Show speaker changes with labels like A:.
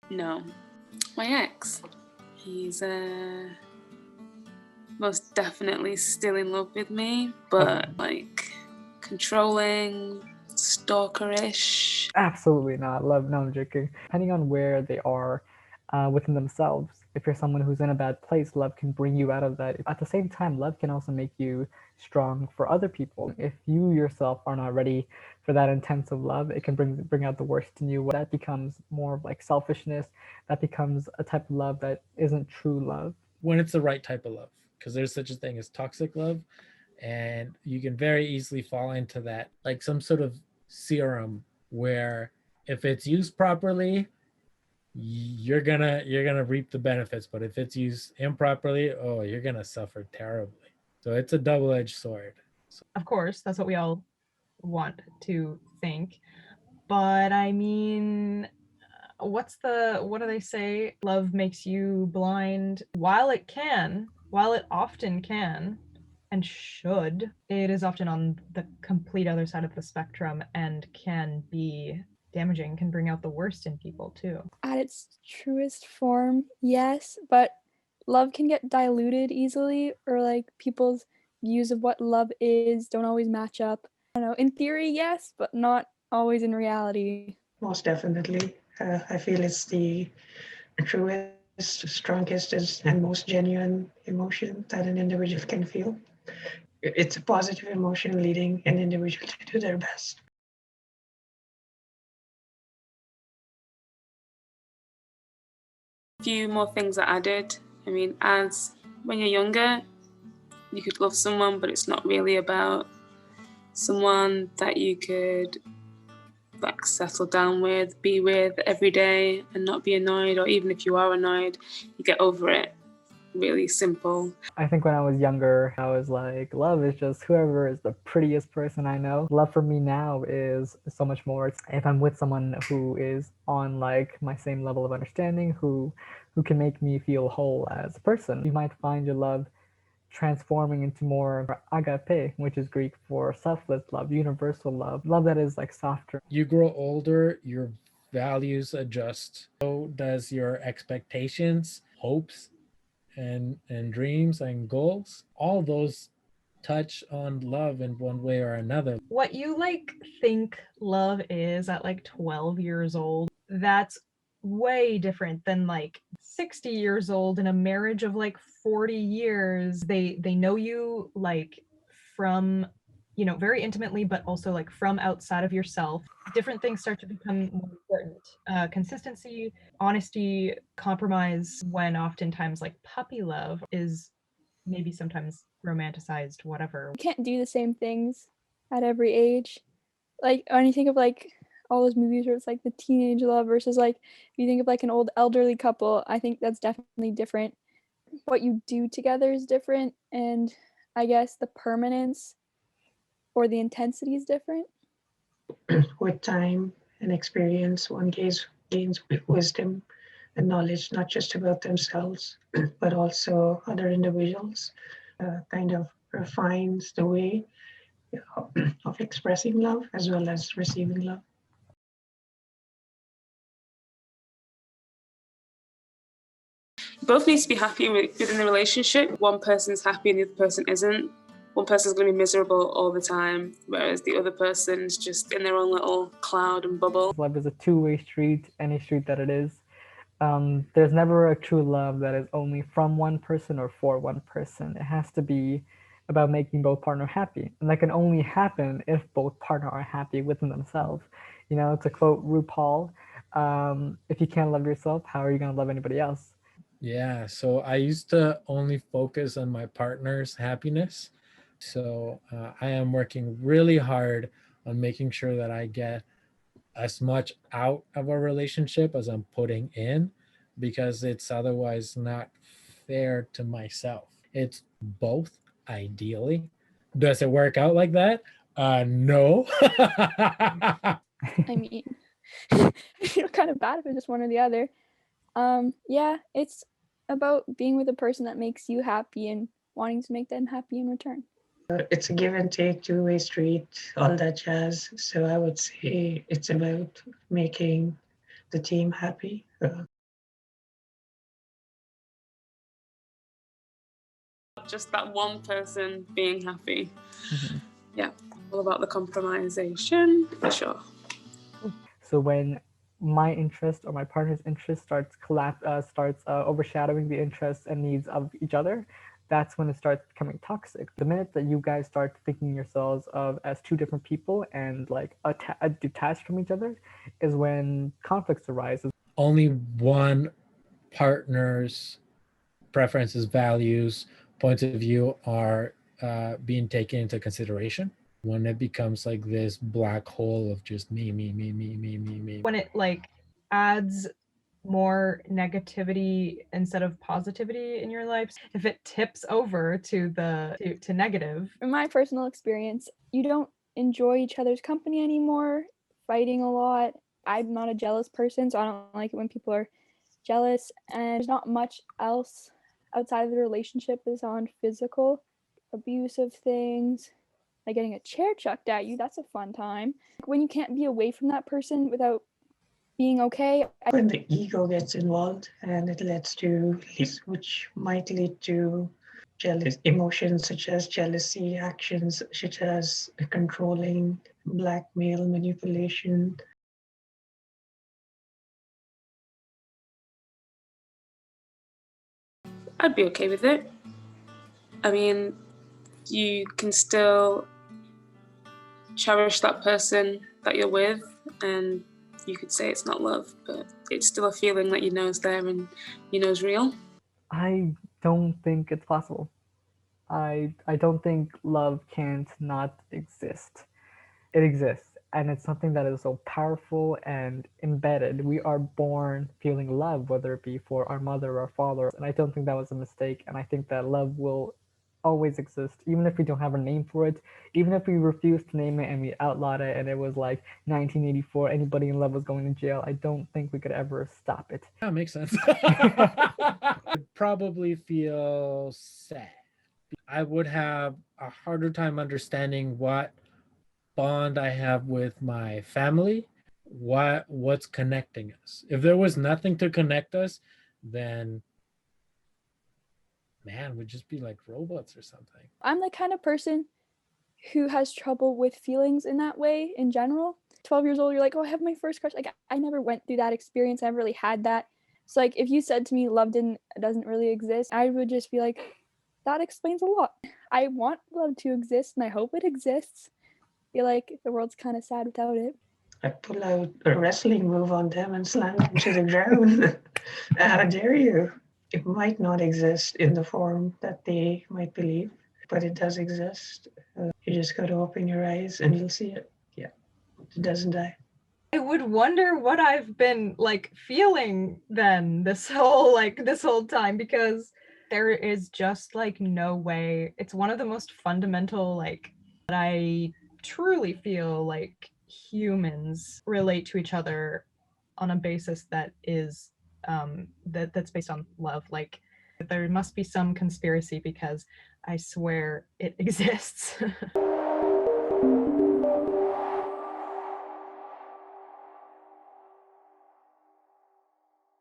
A: No. My ex. He's most definitely still in love with me, but like controlling, stalkerish.
B: Absolutely not. Love, no, I'm joking. Depending on where they are within themselves, if you're someone who's in a bad place, love can bring you out of that. At the same time, love can also make you strong for other people. If you yourself are not ready for that intensive love, it can bring out the worst in you. That becomes more of like selfishness. That becomes a type of love that isn't true love.
C: When it's the right type of love, because there's such a thing as toxic love, and you can very easily fall into that, like some sort of serum where if it's used properly, you're gonna reap the benefits, but if it's used improperly, oh, you're gonna suffer terribly. So it's a double-edged sword.
D: Of course, that's what we all want to think. But I mean, what do they say? Love makes you blind. While it often can and should, it is often on the complete other side of the spectrum and can be damaging, can bring out the worst in people too.
E: At its truest form, yes, but love can get diluted easily, or like people's views of what love is don't always match up. I don't know, in theory, yes, but not always in reality.
F: Most definitely. I feel it's the truest, strongest, and most genuine emotion that an individual can feel. It's a positive emotion leading an individual to do their best.
A: A few more things are added. I mean, as when you're younger, you could love someone, but it's not really about someone that you could like settle down with, be with every day and not be annoyed, or even if you are annoyed, you get over it. Really simple.
B: I think when I was younger, I was like, love is just whoever is the prettiest person I know. Love for me now is so much more. If I'm with someone who is on like my same level of understanding, who can make me feel whole as a person, you might find your love transforming into more agape, which is Greek for selfless love, universal love, love that is like softer.
C: You grow older, your values adjust. So does your expectations, hopes, and dreams and goals. All those touch on love in one way or another.
D: What you like think love is at like 12 years old, that's way different than like 60 years old in a marriage of like 40 years. They know you like from, you know, very intimately, but also like from outside of yourself. Different things start to become more important. Consistency, honesty, compromise, when oftentimes like puppy love is maybe sometimes romanticized, whatever.
E: You can't do the same things at every age. Like when you think of like all those movies where it's like the teenage love versus like if you think of like an old elderly couple, I think that's definitely different. What you do together is different, and I guess the permanence or the intensity is different.
F: With time and experience, one gains wisdom and knowledge, not just about themselves, but also other individuals. Kind of refines the way of expressing love as well as receiving love.
A: You both need to be happy within the relationship. One person's happy and the other person isn't. One person's going to be miserable all the time, whereas the other person's just in their own little cloud and bubble.
B: Love is a two-way street, any street that it is. There's never a true love that is only from one person or for one person. It has to be about making both partner happy. And that can only happen if both partner are happy within themselves. You know, to quote RuPaul, if you can't love yourself, how are you going to love anybody else?
C: Yeah, so I used to only focus on my partner's happiness. So I am working really hard on making sure that I get as much out of a relationship as I'm putting in, because it's otherwise not fair to myself. It's both, ideally. Does it work out like that? No.
E: I mean, I feel kind of bad if it's just one or the other. Yeah, it's about being with a person that makes you happy and wanting to make them happy in return.
F: It's a give and take, two-way street, all that jazz. So I would say it's about making the team happy.
A: just that one person being happy.
B: Mm-hmm.
A: Yeah, all about the compromisation for sure.
B: So when my interest or my partner's interest starts overshadowing the interests and needs of each other, that's when it starts becoming toxic. The minute that you guys start thinking yourselves of as two different people and like detached from each other, is when conflicts arise.
C: Only one partner's preferences, values, points of view are being taken into consideration. When it becomes like this black hole of just me.
D: When it like adds more negativity instead of positivity in your life, if it tips over to negative.
E: In my personal experience, you don't enjoy each other's company anymore, fighting a lot. I'm not a jealous person, so I don't like it when people are jealous, and there's not much else outside of the relationship beyond physical abusive things, like getting a chair chucked at you. That's a fun time. When you can't be away from that person without being okay.
F: When the ego gets involved and it leads to, which might lead to jealous emotions such as jealousy, actions such as controlling, blackmail, manipulation.
A: I'd be okay with it. I mean, you can still cherish that person that you're with, and you could say it's not love, but it's still a feeling that you know is there and you know is real.
B: I don't think it's possible. I don't think love can't not exist. It exists, and it's something that is so powerful and embedded. We are born feeling love, whether it be for our mother or our father, and I don't think that was a mistake. And I think that love will always exist, even if we don't have a name for it, even if we refuse to name it and we outlawed it and it was like 1984, anybody in love was going to jail. I don't think we could ever stop it.
C: That makes sense. I'd probably feel sad. I would have a harder time understanding what bond I have with my family, what's connecting us. If there was nothing to connect us, then man, we'd just be like robots or something.
E: I'm the kind of person who has trouble with feelings in that way in general. 12 years old, you're like, oh, I have my first crush. Like, I never went through that experience. I never really had that. So like, if you said to me love doesn't really exist, I would just be like, that explains a lot. I want love to exist and I hope it exists. I feel like the world's kind of sad without it.
F: I pull out a wrestling move on them and slam them to the ground. How dare you? It might not exist in the form that they might believe, but it does exist. You just got to open your eyes and you'll see it. Yeah, it doesn't die.
D: I would wonder what I've been like feeling then this whole time, because there is just like no way. It's one of the most fundamental, like, that I truly feel like humans relate to each other on a basis that is that's based on love. Like, there must be some conspiracy, because I swear it exists.